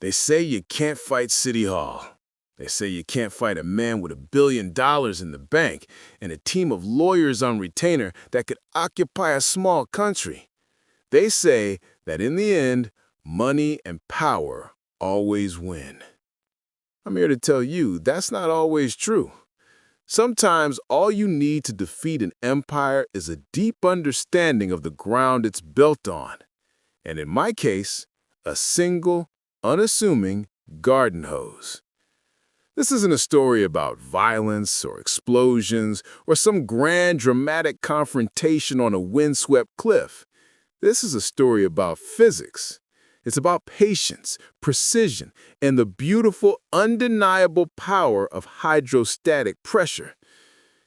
They say you can't fight City Hall. They say you can't fight a man with $1 billion in the bank and a team of lawyers on retainer that could occupy a small country. They say that in the end, money and power always win. I'm here to tell you that's not always true. Sometimes all you need to defeat an empire is a deep understanding of the ground it's built on. And in my case, a single, unassuming garden hose. This isn't a story about violence or explosions or some grand dramatic confrontation on a windswept cliff. This is a story about physics. It's about patience, precision, and the beautiful, undeniable power of hydrostatic pressure.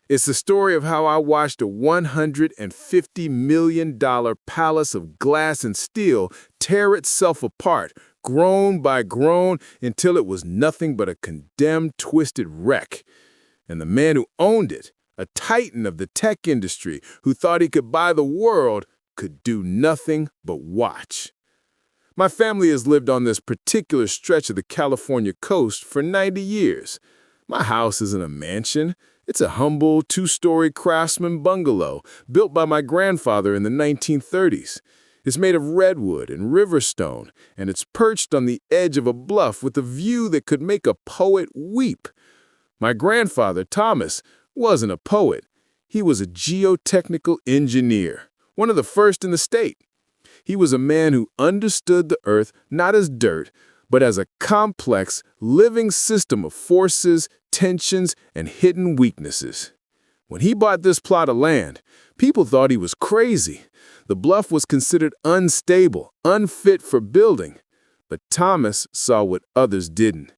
It's the story of how I watched a $150 million palace of glass and steel tear itself apart, groan by groan, until it was nothing but a condemned, twisted wreck. And the man who owned it, a titan of the tech industry who thought he could buy the world, could do nothing but watch. My family has lived on this particular stretch of the California coast for 90 years. My house isn't a mansion. It's a humble, two-story craftsman bungalow built by my grandfather in the 1930s. It's made of redwood and river stone, and it's perched on the edge of a bluff with a view that could make a poet weep. My grandfather, Thomas, wasn't a poet. He was a geotechnical engineer, one of the first in the state. He was a man who understood the earth not as dirt, but as a complex, living system of forces, tensions, and hidden weaknesses. When he bought this plot of land, people thought he was crazy. The bluff was considered unstable, unfit for building. But Thomas saw what others didn't.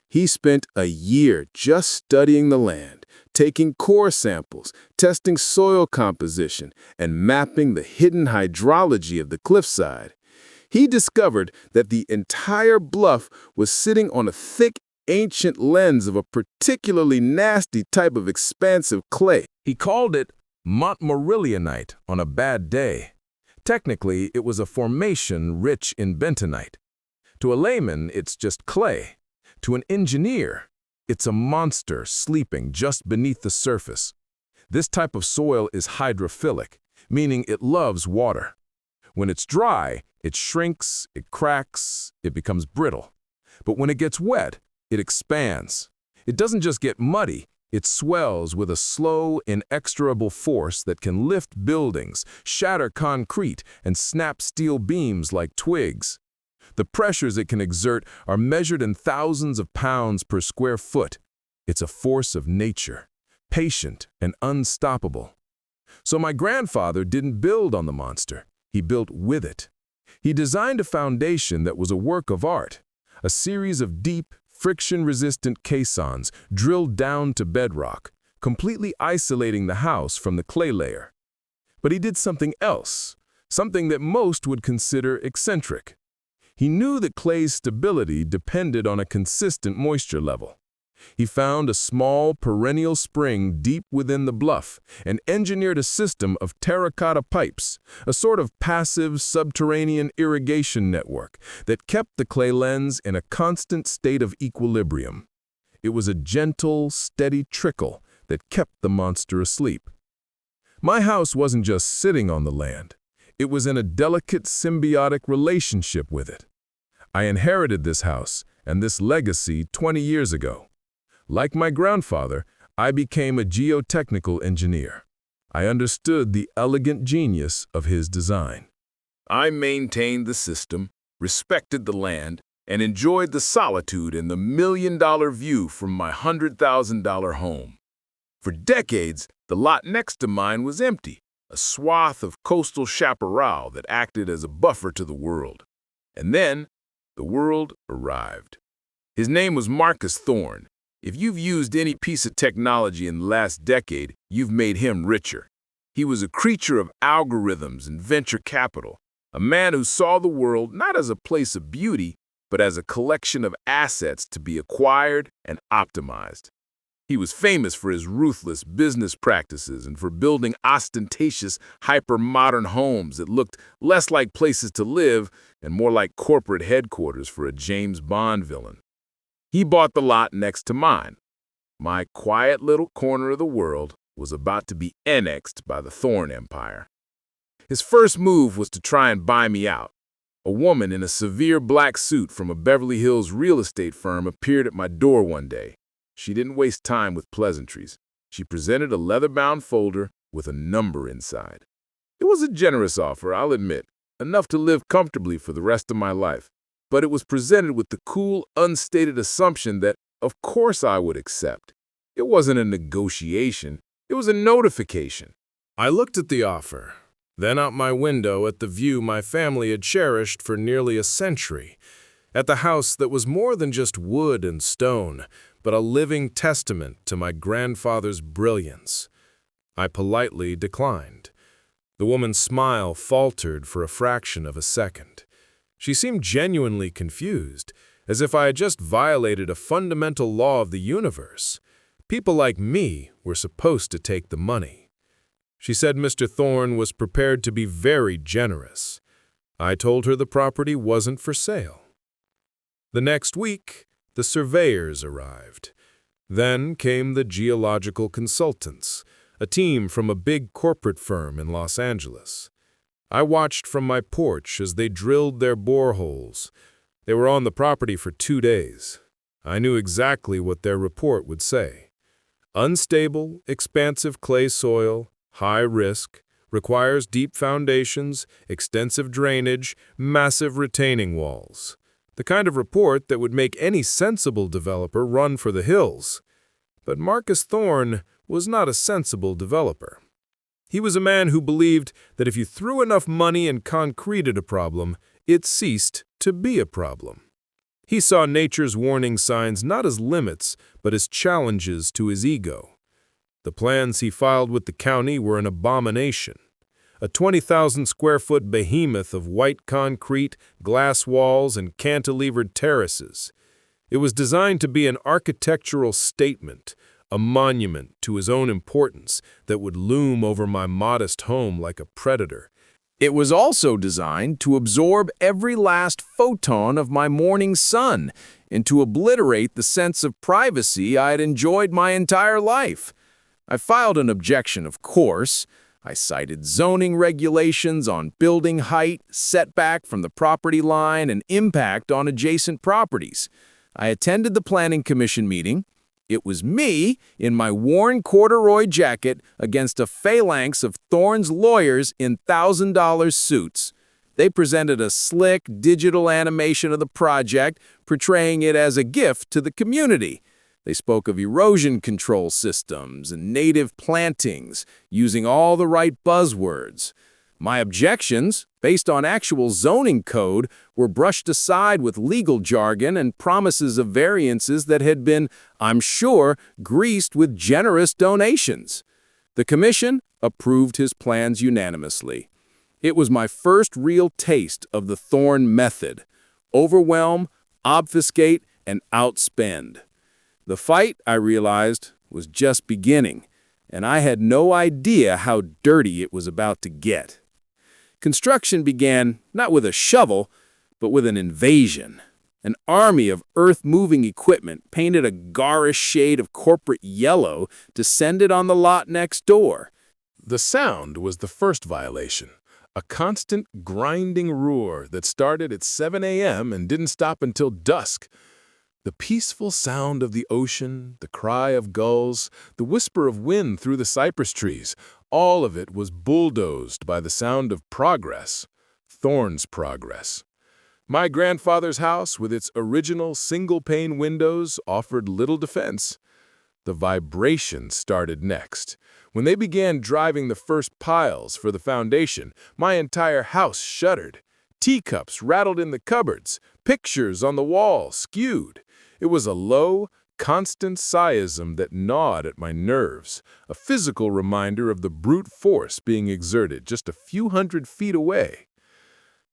He spent a year just studying the land, taking core samples, testing soil composition, and mapping the hidden hydrology of the cliffside. He discovered that the entire bluff was sitting on a thick, ancient lens of a particularly nasty type of expansive clay. He called it Montmorillionite on a bad day. Technically, it was a formation rich in bentonite. To a layman, it's just clay. To an engineer, it's a monster sleeping just beneath the surface. This type of soil is hydrophilic, meaning it loves water. When it's dry, it shrinks, it cracks, it becomes brittle. But when it gets wet, it expands. It doesn't just get muddy, it swells with a slow, inexorable force that can lift buildings, shatter concrete, and snap steel beams like twigs. The pressures it can exert are measured in thousands of pounds per square foot. It's a force of nature, patient and unstoppable. So my grandfather didn't build on the monster, he built with it. He designed a foundation that was a work of art, a series of deep, friction-resistant caissons drilled down to bedrock, completely isolating the house from the clay layer. But he did something else, something that most would consider eccentric. He knew that clay's stability depended on a consistent moisture level. He found a small, perennial spring deep within the bluff and engineered a system of terracotta pipes, a sort of passive subterranean irrigation network that kept the clay lens in a constant state of equilibrium. It was a gentle, steady trickle that kept the monster asleep. My house wasn't just sitting on the land. It was in a delicate symbiotic relationship with it. I inherited this house and this legacy 20 years ago. Like my grandfather, I became a geotechnical engineer. I understood the elegant genius of his design. I maintained the system, respected the land, and enjoyed the solitude and the million-dollar view from my $100,000 home. For decades, the lot next to mine was empty, a swath of coastal chaparral that acted as a buffer to the world. And then, the world arrived. His name was Marcus Thorne. If you've used any piece of technology in the last decade, you've made him richer. He was a creature of algorithms and venture capital, a man who saw the world not as a place of beauty, but as a collection of assets to be acquired and optimized. He was famous for his ruthless business practices and for building ostentatious, hyper-modern homes that looked less like places to live and more like corporate headquarters for a James Bond villain. He bought the lot next to mine. My quiet little corner of the world was about to be annexed by the Thorne Empire. His first move was to try and buy me out. A woman in a severe black suit from a Beverly Hills real estate firm appeared at my door one day. She didn't waste time with pleasantries. She presented a leather-bound folder with a number inside. It was a generous offer, I'll admit, enough to live comfortably for the rest of my life. But it was presented with the cool, unstated assumption that, of course, I would accept. It wasn't a negotiation. It was a notification. I looked at the offer, then out my window at the view my family had cherished for nearly a century, at the house that was more than just wood and stone, but a living testament to my grandfather's brilliance. I politely declined. The woman's smile faltered for a fraction of a second. She seemed genuinely confused, as if I had just violated a fundamental law of the universe. People like me were supposed to take the money. She said Mr. Thorne was prepared to be very generous. I told her the property wasn't for sale. The next week, the surveyors arrived. Then came the geological consultants, a team from a big corporate firm in Los Angeles. I watched from my porch as they drilled their boreholes. They were on the property for 2 days. I knew exactly what their report would say. Unstable, expansive clay soil, high risk, requires deep foundations, extensive drainage, massive retaining walls. The kind of report that would make any sensible developer run for the hills. But Marcus Thorne was not a sensible developer. He was a man who believed that if you threw enough money and concrete at a problem, it ceased to be a problem. He saw nature's warning signs not as limits, but as challenges to his ego. The plans he filed with the county were an abomination. A 20,000-square-foot behemoth of white concrete, glass walls, and cantilevered terraces. It was designed to be an architectural statement, a monument to his own importance that would loom over my modest home like a predator. It was also designed to absorb every last photon of my morning sun and to obliterate the sense of privacy I had enjoyed my entire life. I filed an objection, of course. I cited zoning regulations on building height, setback from the property line, and impact on adjacent properties. I attended the Planning Commission meeting. It was me, in my worn corduroy jacket, against a phalanx of Thorne's lawyers in $1,000 suits. They presented a slick digital animation of the project, portraying it as a gift to the community. They spoke of erosion control systems and native plantings, using all the right buzzwords. My objections, based on actual zoning code, were brushed aside with legal jargon and promises of variances that had been, I'm sure, greased with generous donations. The commission approved his plans unanimously. It was my first real taste of the Thorne method: overwhelm, obfuscate, and outspend. The fight, I realized, was just beginning, and I had no idea how dirty it was about to get. Construction began not with a shovel, but with an invasion. An army of earth-moving equipment painted a garish shade of corporate yellow descended on the lot next door. The sound was the first violation, a constant grinding roar that started at 7 a.m. and didn't stop until dusk. The peaceful sound of the ocean, the cry of gulls, the whisper of wind through the cypress trees, all of it was bulldozed by the sound of progress, Thorne's progress. My grandfather's house, with its original single-pane windows, offered little defense. The vibration started next. When they began driving the first piles for the foundation, my entire house shuddered. Teacups rattled in the cupboards, pictures on the wall skewed. It was a low, constant sighsism that gnawed at my nerves, a physical reminder of the brute force being exerted just a few hundred feet away.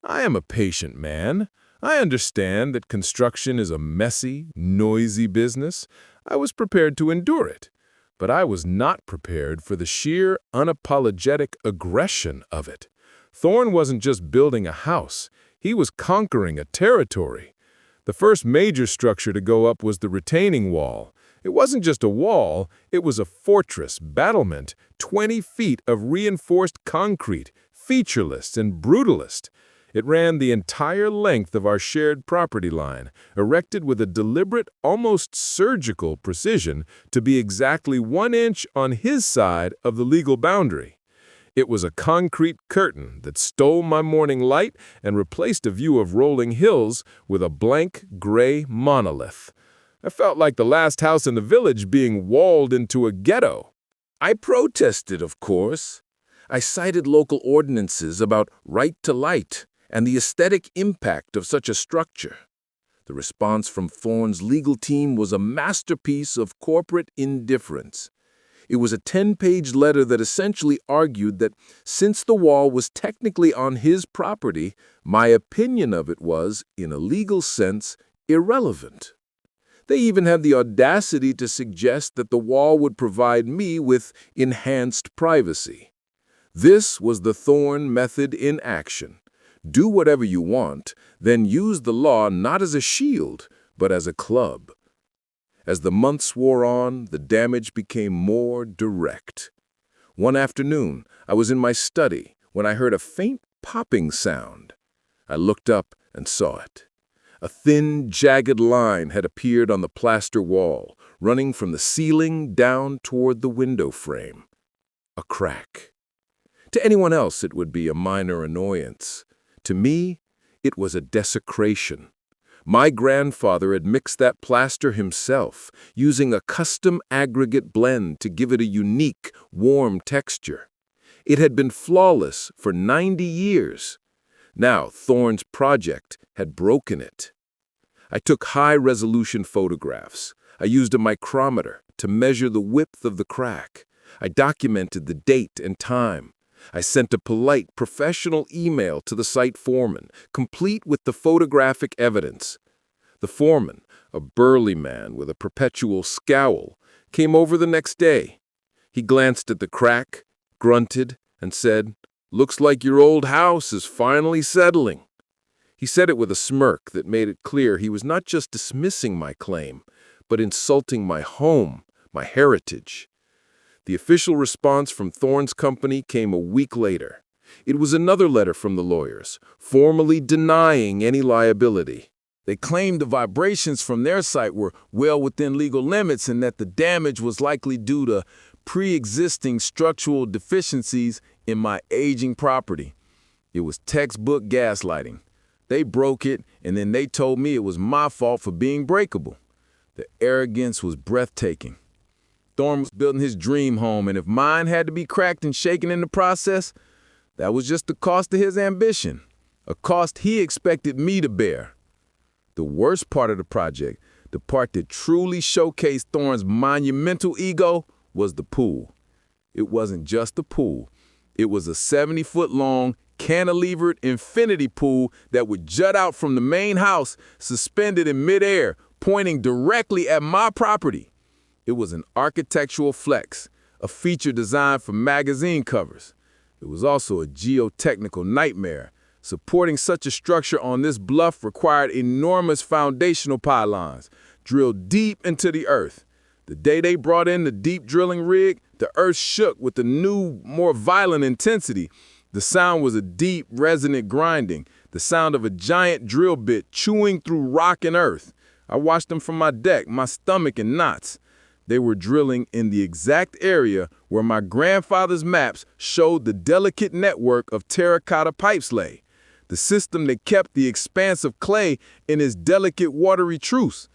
I am a patient man. I understand that construction is a messy, noisy business. I was prepared to endure it. But I was not prepared for the sheer, unapologetic aggression of it. Thorne wasn't just building a house. He was conquering a territory. The first major structure to go up was the retaining wall. It wasn't just a wall, it was a fortress, battlement, 20 feet of reinforced concrete, featureless and brutalist. It ran the entire length of our shared property line, erected with a deliberate, almost surgical precision to be exactly 1 inch on his side of the legal boundary. It was a concrete curtain that stole my morning light and replaced a view of rolling hills with a blank, gray monolith. I felt like the last house in the village being walled into a ghetto. I protested, of course. I cited local ordinances about right to light and the aesthetic impact of such a structure. The response from Thorne's legal team was a masterpiece of corporate indifference. It was a 10-page letter that essentially argued that since the wall was technically on his property, my opinion of it was, in a legal sense, irrelevant. They even had the audacity to suggest that the wall would provide me with enhanced privacy. This was the Thorne method in action. Do whatever you want, then use the law not as a shield, but as a club. As the months wore on, the damage became more direct. One afternoon, I was in my study when I heard a faint popping sound. I looked up and saw it. A thin, jagged line had appeared on the plaster wall, running from the ceiling down toward the window frame. A crack. To anyone else, it would be a minor annoyance. To me, it was a desecration. My grandfather had mixed that plaster himself, using a custom aggregate blend to give it a unique, warm texture. It had been flawless for 90 years. Now, Thorne's project had broken it. I took high-resolution photographs. I used a micrometer to measure the width of the crack. I documented the date and time. I sent a polite, professional email to the site foreman, complete with the photographic evidence. The foreman, a burly man with a perpetual scowl, came over the next day. He glanced at the crack, grunted, and said, "Looks like your old house is finally settling." He said it with a smirk that made it clear he was not just dismissing my claim, but insulting my home, my heritage. The official response from Thorne's company came a week later. It was another letter from the lawyers, formally denying any liability. They claimed the vibrations from their site were well within legal limits and that the damage was likely due to pre-existing structural deficiencies in my aging property. It was textbook gaslighting. They broke it, and then they told me it was my fault for being breakable. The arrogance was breathtaking. Thorne was building his dream home, and if mine had to be cracked and shaken in the process, that was just the cost of his ambition, a cost he expected me to bear. The worst part of the project, the part that truly showcased Thorne's monumental ego, was the pool. It wasn't just a pool. It was a 70-foot-long, cantilevered infinity pool that would jut out from the main house, suspended in midair, pointing directly at my property. It was an architectural flex, a feature designed for magazine covers. It was also a geotechnical nightmare. Supporting such a structure on this bluff required enormous foundational pylons, drilled deep into the earth. The day they brought in the deep drilling rig, the earth shook with a new, more violent intensity. The sound was a deep, resonant grinding, the sound of a giant drill bit chewing through rock and earth. I watched them from my deck, my stomach in knots. They were drilling in the exact area where my grandfather's maps showed the delicate network of terracotta pipes lay, the system that kept the expanse of clay in its delicate watery truce.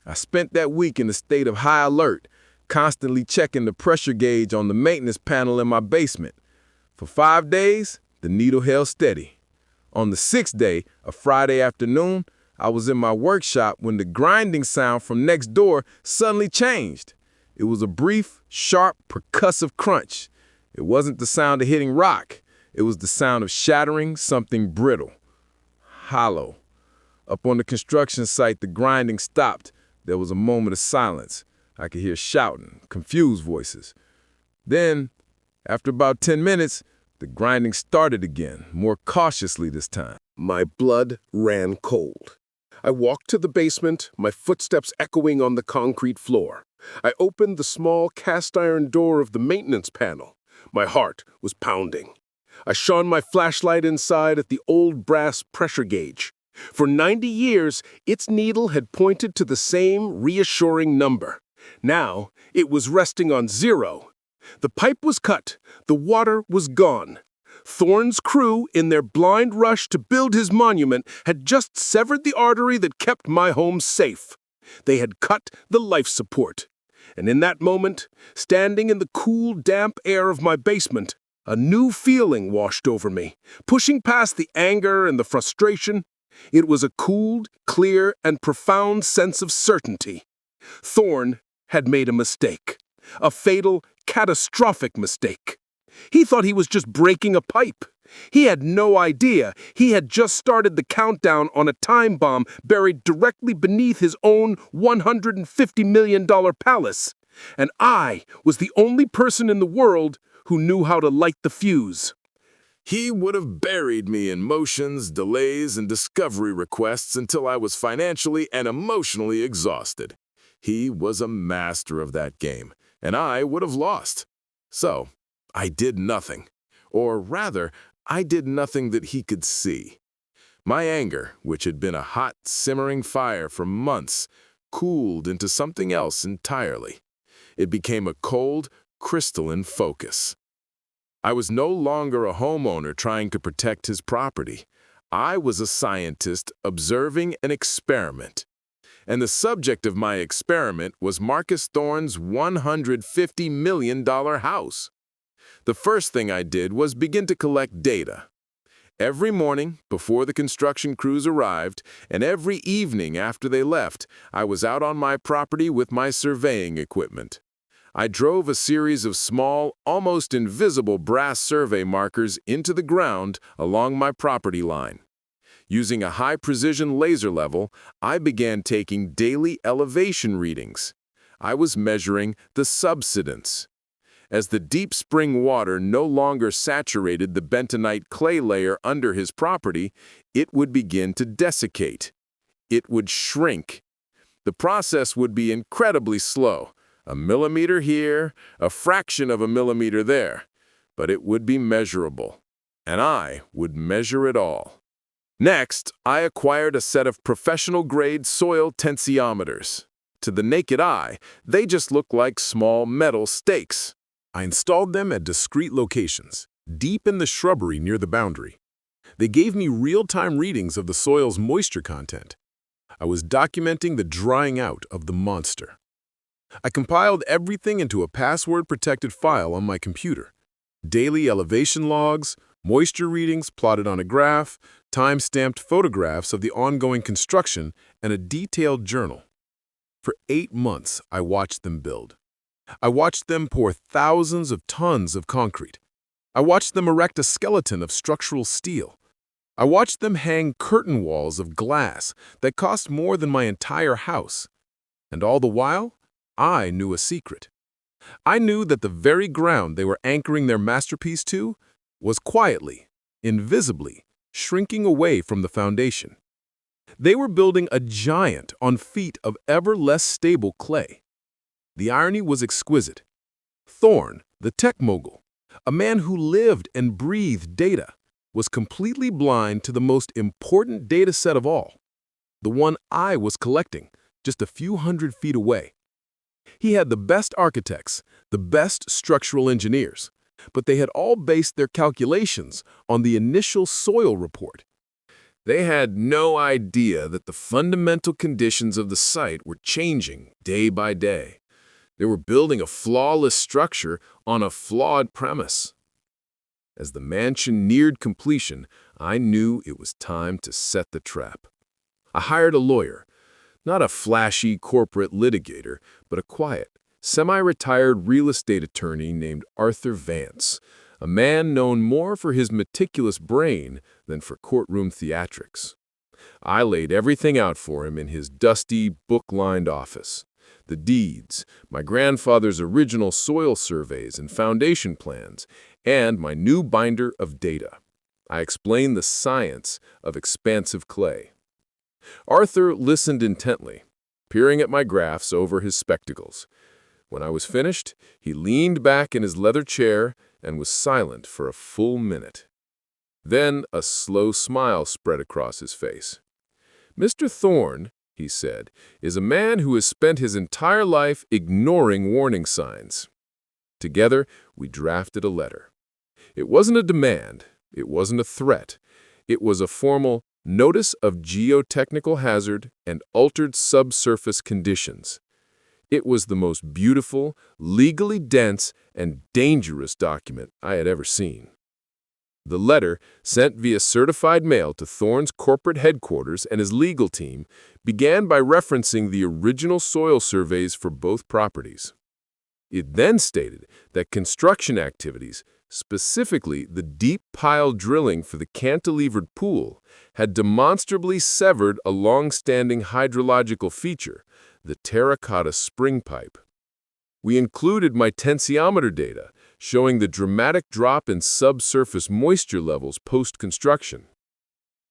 I spent that week in a state of high alert, constantly checking the pressure gauge on the maintenance panel in my basement. For 5 days, the needle held steady. On the 6th day, a Friday afternoon, I was in my workshop when the grinding sound from next door suddenly changed. It was a brief, sharp, percussive crunch. It wasn't the sound of hitting rock. It was the sound of shattering something brittle, hollow. Up on the construction site, the grinding stopped. There was a moment of silence. I could hear shouting, confused voices. Then, after about 10 minutes, the grinding started again, more cautiously this time. My blood ran cold. I walked to the basement, my footsteps echoing on the concrete floor. I opened the small cast-iron door of the maintenance panel. My heart was pounding. I shone my flashlight inside at the old brass pressure gauge. For 90 years, its needle had pointed to the same reassuring number. Now, it was resting on 0. The pipe was cut. The water was gone. Thorne's crew, in their blind rush to build his monument, had just severed the artery that kept my home safe. They had cut the life support. And in that moment, standing in the cool, damp air of my basement, a new feeling washed over me, pushing past the anger and the frustration. It was a cooled, clear, and profound sense of certainty. Thorne had made a mistake, a fatal, catastrophic mistake. He thought he was just breaking a pipe. He had no idea he had just started the countdown on a time bomb buried directly beneath his own $150 million palace. And I was the only person in the world who knew how to light the fuse. He would have buried me in motions, delays, and discovery requests until I was financially and emotionally exhausted. He was a master of that game, and I would have lost. So, I did nothing. Or rather, I did nothing that he could see. My anger, which had been a hot, simmering fire for months, cooled into something else entirely. It became a cold, crystalline focus. I was no longer a homeowner trying to protect his property. I was a scientist observing an experiment. And the subject of my experiment was Marcus Thorne's $150 million house. The first thing I did was begin to collect data. Every morning, before the construction crews arrived, and every evening after they left, I was out on my property with my surveying equipment. I drove a series of small, almost invisible brass survey markers into the ground along my property line. Using a high-precision laser level, I began taking daily elevation readings. I was measuring the subsidence. As the deep spring water no longer saturated the bentonite clay layer under his property, it would begin to desiccate. It would shrink. The process would be incredibly slow. A millimeter here, a fraction of a millimeter there. But it would be measurable. And I would measure it all. Next, I acquired a set of professional-grade soil tensiometers. To the naked eye, they just looked like small metal stakes. I installed them at discrete locations, deep in the shrubbery near the boundary. They gave me real-time readings of the soil's moisture content. I was documenting the drying out of the monster. I compiled everything into a password-protected file on my computer. Daily elevation logs, moisture readings plotted on a graph, time-stamped photographs of the ongoing construction, and a detailed journal. For 8 months, I watched them build. I watched them pour thousands of tons of concrete. I watched them erect a skeleton of structural steel. I watched them hang curtain walls of glass that cost more than my entire house. And all the while, I knew a secret. I knew that the very ground they were anchoring their masterpiece to was quietly, invisibly, shrinking away from the foundation. They were building a giant on feet of ever less stable clay. The irony was exquisite. Thorne, the tech mogul, a man who lived and breathed data, was completely blind to the most important data set of all, the one I was collecting just a few hundred feet away. He had the best architects, the best structural engineers, but they had all based their calculations on the initial soil report. They had no idea that the fundamental conditions of the site were changing day by day. They were building a flawless structure on a flawed premise. As the mansion neared completion, I knew it was time to set the trap. I hired a lawyer, not a flashy corporate litigator, but a quiet, semi-retired real estate attorney named Arthur Vance, a man known more for his meticulous brain than for courtroom theatrics. I laid everything out for him in his dusty, book-lined office. The deeds, my grandfather's original soil surveys and foundation plans, and my new binder of data. I explained the science of expansive clay. Arthur listened intently, peering at my graphs over his spectacles. When I was finished, he leaned back in his leather chair and was silent for a full minute. Then a slow smile spread across his face. "Mr. Thorne," he said, "is a man who has spent his entire life ignoring warning signs." Together, we drafted a letter. It wasn't a demand. It wasn't a threat. It was a formal notice of geotechnical hazard and altered subsurface conditions. It was the most beautiful, legally dense, and dangerous document I had ever seen. The letter, sent via certified mail to Thorne's corporate headquarters and his legal team, began by referencing the original soil surveys for both properties. It then stated that construction activities, specifically the deep pile drilling for the cantilevered pool, had demonstrably severed a long-standing hydrological feature, the terracotta spring pipe. We included my tensiometer data, showing the dramatic drop in subsurface moisture levels post-construction.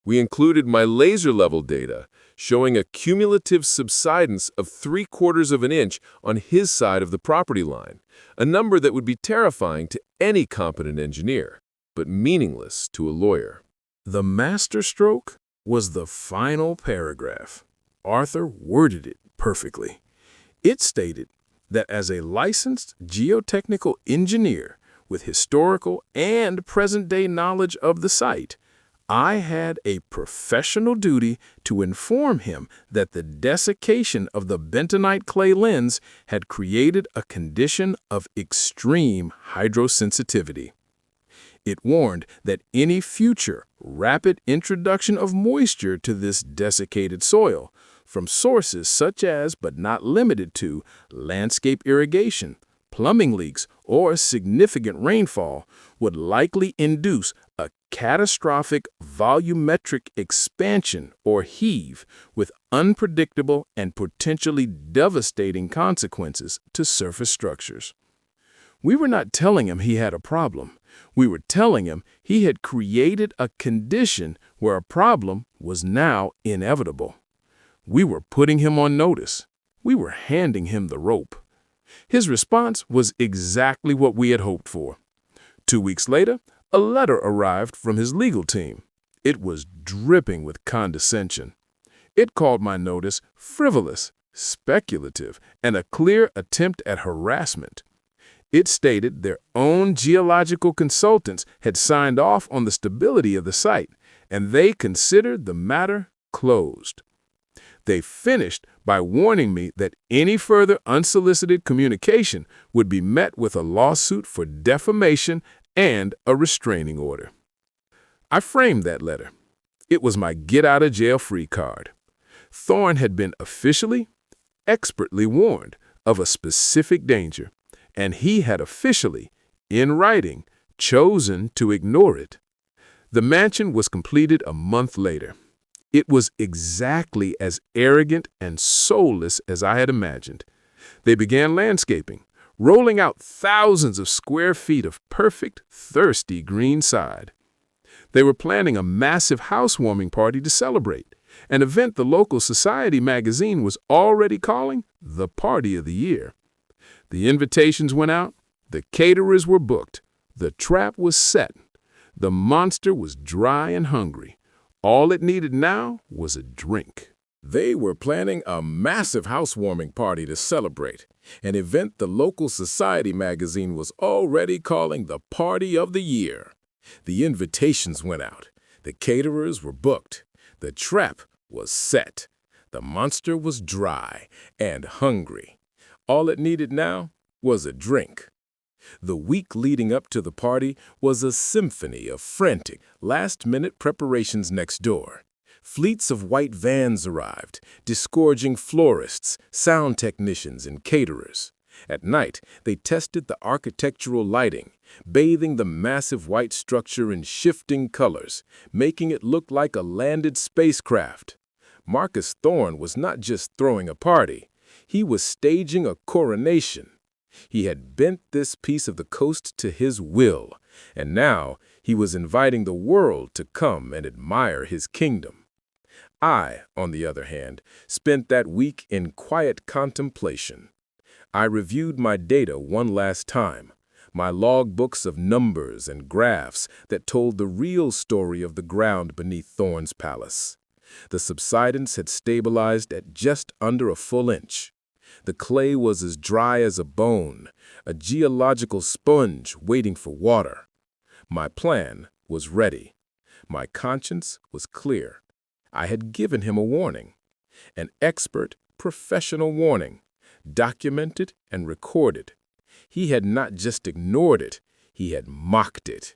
We included my laser level data, showing a cumulative subsidence of 3/4 of an inch on his side of the property line, a number that would be terrifying to any competent engineer, but meaningless to a lawyer. The masterstroke was the final paragraph. Arthur worded it perfectly. It stated that as a licensed geotechnical engineer with historical and present-day knowledge of the site, I had a professional duty to inform him that the desiccation of the bentonite clay lens had created a condition of extreme hydrosensitivity. It warned that any future rapid introduction of moisture to this desiccated soil, from sources such as, but not limited to, landscape irrigation, plumbing leaks, or significant rainfall, would likely induce a catastrophic volumetric expansion, or heave, with unpredictable and potentially devastating consequences to surface structures. We were not telling him he had a problem. We were telling him he had created a condition where a problem was now inevitable. We were putting him on notice. We were handing him the rope. His response was exactly what we had hoped for. 2 weeks later, a letter arrived from his legal team. It was dripping with condescension. It called my notice frivolous, speculative, and a clear attempt at harassment. It stated their own geological consultants had signed off on the stability of the site, and they considered the matter closed. They finished by warning me that any further unsolicited communication would be met with a lawsuit for defamation and a restraining order. I framed that letter. It was my get-out-of-jail-free card. Thorne had been officially, expertly warned of a specific danger, and he had officially, in writing, chosen to ignore it. The mansion was completed a month later. It was exactly as arrogant and soulless as I had imagined. They began landscaping, rolling out thousands of square feet of perfect, thirsty green side. They were planning a massive housewarming party to celebrate, an event the local society magazine was already calling the Party of the Year. The invitations went out, the caterers were booked, the trap was set, the monster was dry and hungry. All it needed now was a drink. They were planning a massive housewarming party to celebrate, an event the local society magazine was already calling the Party of the Year. The invitations went out, the caterers were booked, the trap was set, the monster was dry and hungry. All it needed now was a drink. The week leading up to the party was a symphony of frantic, last-minute preparations next door. Fleets of white vans arrived, disgorging florists, sound technicians, and caterers. At night, they tested the architectural lighting, bathing the massive white structure in shifting colors, making it look like a landed spacecraft. Marcus Thorne was not just throwing a party. He was staging a coronation. He had bent this piece of the coast to his will, and now he was inviting the world to come and admire his kingdom. I, on the other hand, spent that week in quiet contemplation. I reviewed my data one last time, my logbooks of numbers and graphs that told the real story of the ground beneath Thorne's palace. The subsidence had stabilized at just under a full inch. The clay was as dry as a bone, a geological sponge waiting for water. My plan was ready. My conscience was clear. I had given him a warning, an expert, professional warning, documented and recorded. He had not just ignored it, he had mocked it.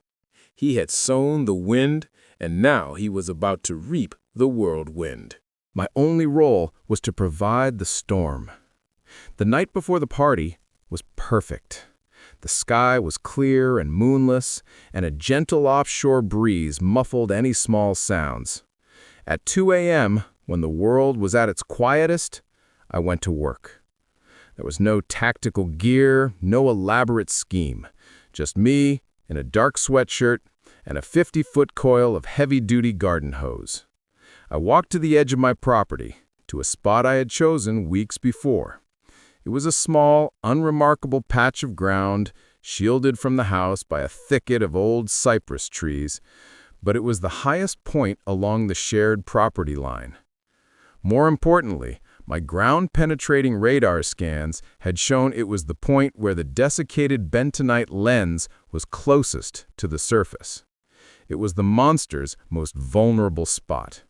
He had sown the wind, and now he was about to reap the whirlwind. My only role was to provide the storm. The night before the party was perfect. The sky was clear and moonless, and a gentle offshore breeze muffled any small sounds. At 2 a.m., when the world was at its quietest, I went to work. There was no tactical gear, no elaborate scheme, just me in a dark sweatshirt and a 50-foot coil of heavy-duty garden hose. I walked to the edge of my property, to a spot I had chosen weeks before. It was a small, unremarkable patch of ground, shielded from the house by a thicket of old cypress trees, but it was the highest point along the shared property line. More importantly, my ground-penetrating radar scans had shown it was the point where the desiccated bentonite lens was closest to the surface. It was the monster's most vulnerable spot.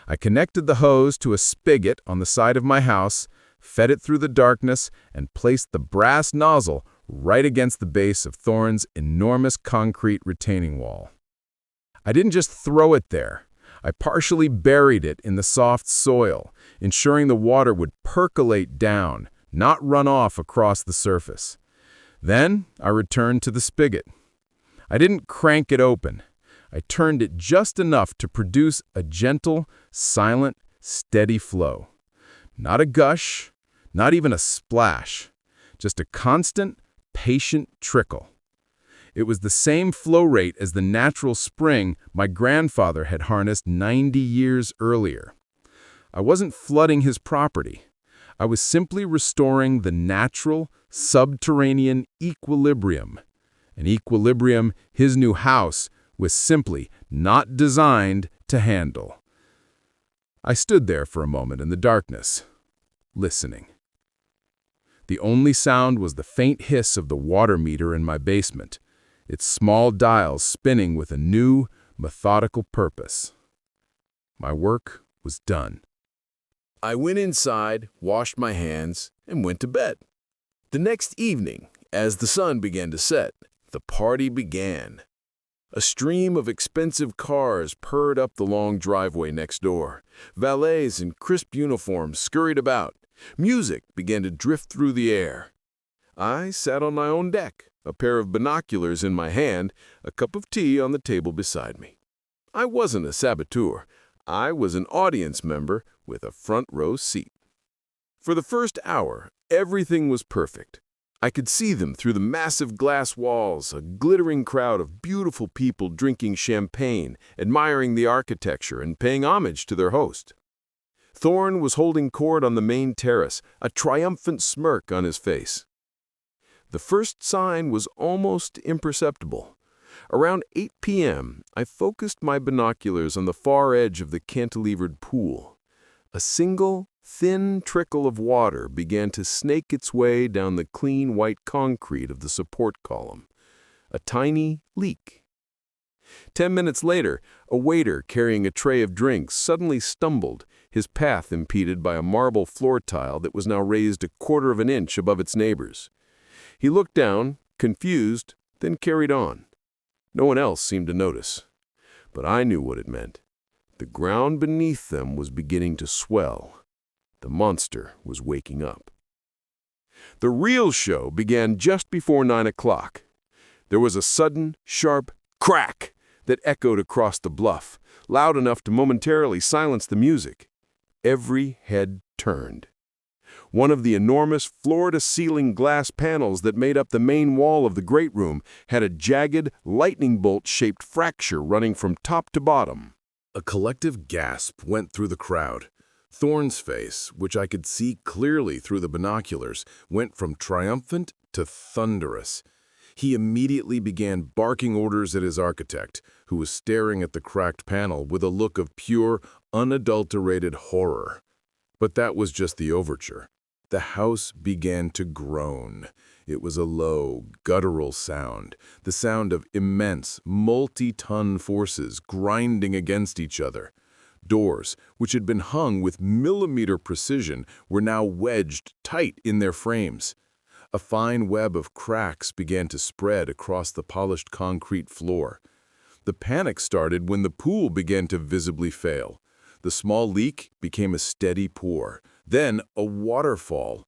I connected the hose to a spigot on the side of my house, fed it through the darkness, and placed the brass nozzle right against the base of Thorne's enormous concrete retaining wall. I didn't just throw it there. I partially buried it in the soft soil, ensuring the water would percolate down, not run off across the surface. Then I returned to the spigot. I didn't crank it open. I turned it just enough to produce a gentle, silent, steady flow. Not a gush, not even a splash, just a constant, patient trickle. It was the same flow rate as the natural spring my grandfather had harnessed 90 years earlier. I wasn't flooding his property. I was simply restoring the natural, subterranean equilibrium. An equilibrium his new house was simply not designed to handle. I stood there for a moment in the darkness, listening. The only sound was the faint hiss of the water meter in my basement, its small dials spinning with a new, methodical purpose. My work was done. I went inside, washed my hands, and went to bed. The next evening, as the sun began to set, the party began. A stream of expensive cars purred up the long driveway next door. Valets in crisp uniforms scurried about. Music began to drift through the air. I sat on my own deck, a pair of binoculars in my hand, a cup of tea on the table beside me. I wasn't a saboteur. I was an audience member with a front row seat. For the first hour, everything was perfect. I could see them through the massive glass walls, a glittering crowd of beautiful people drinking champagne, admiring the architecture, and paying homage to their host. Thorne was holding court on the main terrace, a triumphant smirk on his face. The first sign was almost imperceptible. Around 8 p.m., I focused my binoculars on the far edge of the cantilevered pool. A single, thin trickle of water began to snake its way down the clean white concrete of the support column. A tiny leak. 10 minutes later, a waiter carrying a tray of drinks suddenly stumbled, his path impeded by a marble floor tile that was now raised 1/4 of an inch above its neighbors. He looked down, confused, then carried on. No one else seemed to notice. But I knew what it meant. The ground beneath them was beginning to swell. The monster was waking up. The real show began just before 9 o'clock. There was a sudden, sharp crack that echoed across the bluff, loud enough to momentarily silence the music. Every head turned. One of the enormous floor-to-ceiling glass panels that made up the main wall of the great room had a jagged, lightning bolt-shaped fracture running from top to bottom. A collective gasp went through the crowd. Thorne's face, which I could see clearly through the binoculars, went from triumphant to thunderous. He immediately began barking orders at his architect, who was staring at the cracked panel with a look of pure, unadulterated horror. But that was just the overture. The house began to groan. It was a low, guttural sound, the sound of immense, multi-ton forces grinding against each other. Doors, which had been hung with millimeter precision, were now wedged tight in their frames. A fine web of cracks began to spread across the polished concrete floor. The panic started when the pool began to visibly fail. The small leak became a steady pour, then a waterfall.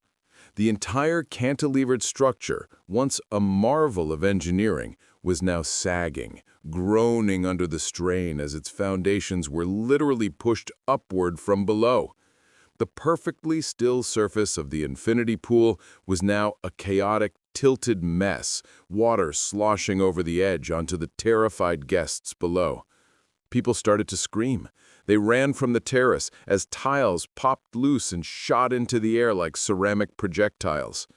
The entire cantilevered structure, once a marvel of engineering, was now sagging, groaning under the strain as its foundations were literally pushed upward from below. The perfectly still surface of the infinity pool was now a chaotic, tilted mess, water sloshing over the edge onto the terrified guests below. People started to scream. They ran from the terrace as tiles popped loose and shot into the air like ceramic projectiles.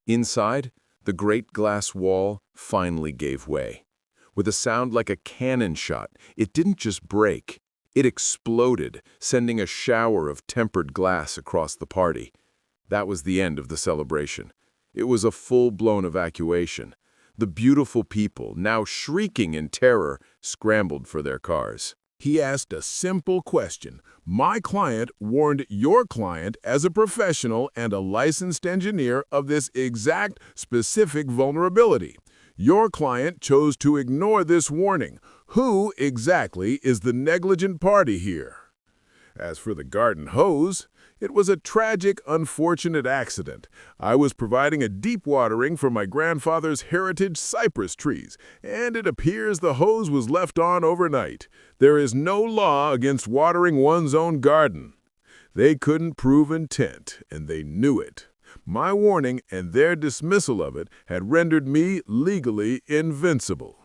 Inside, the great glass wall finally gave way. With a sound like a cannon shot, it didn't just break. It exploded, sending a shower of tempered glass across the party. That was the end of the celebration. It was a full-blown evacuation. The beautiful people, now shrieking in terror, scrambled for their cars. He asked a simple question. My client warned your client as a professional and a licensed engineer of this exact specific vulnerability. Your client chose to ignore this warning. Who exactly is the negligent party here? As for the garden hose, it was a tragic, unfortunate accident. I was providing a deep watering for my grandfather's heritage cypress trees, and it appears the hose was left on overnight. There is no law against watering one's own garden. They couldn't prove intent, and they knew it. My warning and their dismissal of it had rendered me legally invincible.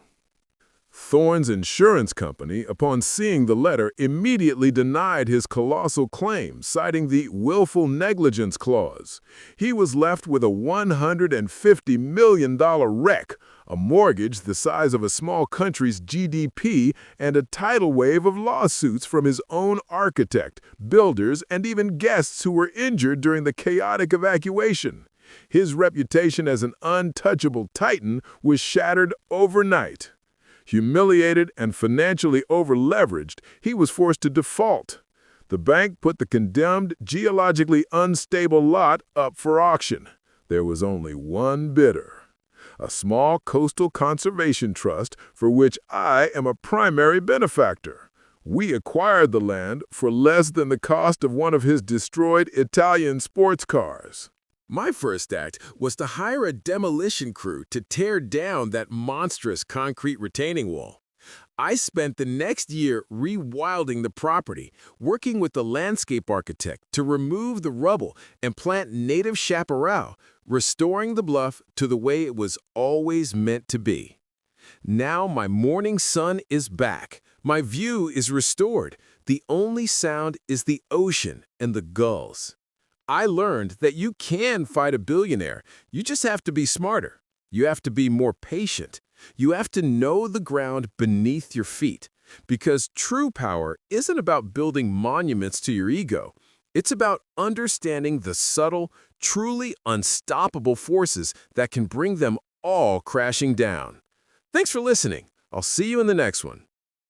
Thorne's insurance company, upon seeing the letter, immediately denied his colossal claim, citing the willful negligence clause. He was left with a $150 million wreck, a mortgage the size of a small country's GDP, and a tidal wave of lawsuits from his own architect, builders, and even guests who were injured during the chaotic evacuation. His reputation as an untouchable titan was shattered overnight. Humiliated and financially over-leveraged, he was forced to default. The bank put the condemned, geologically unstable lot up for auction. There was only one bidder, a small coastal conservation trust for which I am a primary benefactor. We acquired the land for less than the cost of one of his destroyed Italian sports cars. My first act was to hire a demolition crew to tear down that monstrous concrete retaining wall. I spent the next year rewilding the property, working with the landscape architect to remove the rubble and plant native chaparral, restoring the bluff to the way it was always meant to be. Now my morning sun is back. My view is restored. The only sound is the ocean and the gulls. I learned that you can fight a billionaire. You just have to be smarter. You have to be more patient. You have to know the ground beneath your feet. Because true power isn't about building monuments to your ego. It's about understanding the subtle, truly unstoppable forces that can bring them all crashing down. Thanks for listening. I'll see you in the next one.